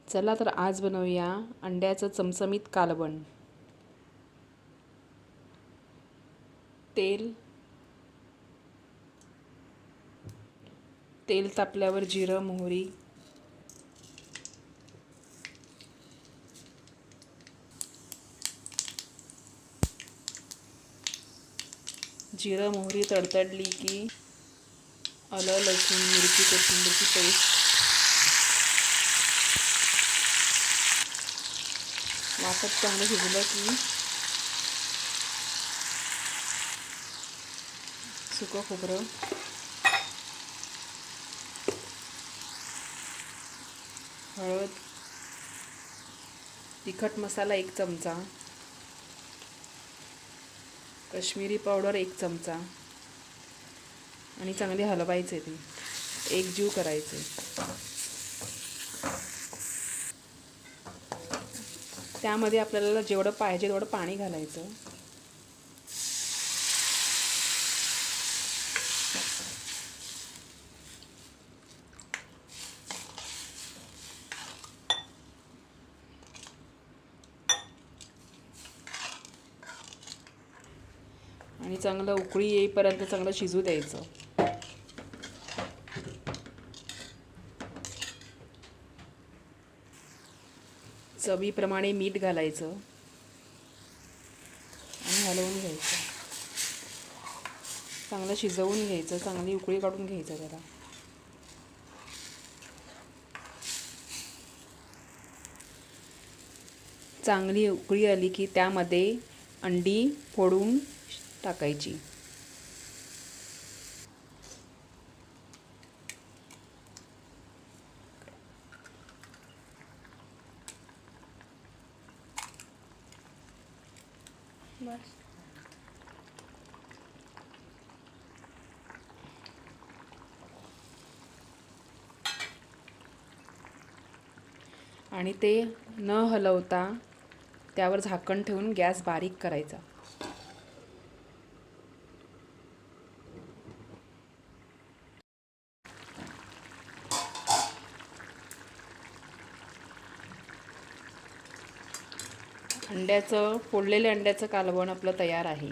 चला तर आज बनवूया अंड्याचं चमचमीत कालवण। तेल तापल्यावर जिरं मोहरी, जिरं मोहरी तडतडली की आलं लसूण मिरची कोथिंबीरची पेस्ट, वाफत चांगलं शिजलं की सुकं खोबरं, हळद, तिखट मसाला 1 चमचा, काश्मीरी पावडर 1 चमचा आणि चांगले हलवायचे, ते एकजीव करायचे। त्यामध्ये आपल्याला जेवढं पाहिजे तेवढं पाणी घालायचं। आणि चांगलं उकळी येईपर्यंत चांगलं शिजू द्यायचं। चवीप्रमाणे मीठ घालायचं आणि हलवून घ्यायचं। चांगलं शिजवून घ्यायचं, चांगली उकळी काढून घ्यायचं त्याला। चांगली उकळी आली की त्यामध्ये अंडी फोडून टाकायची। बस आणि ते न हलवता त्यावर झाकण ठेवून गॅस बारीक करायचा। फोडलेल्या अंड्याचं कालवण आपलं तयार आहे।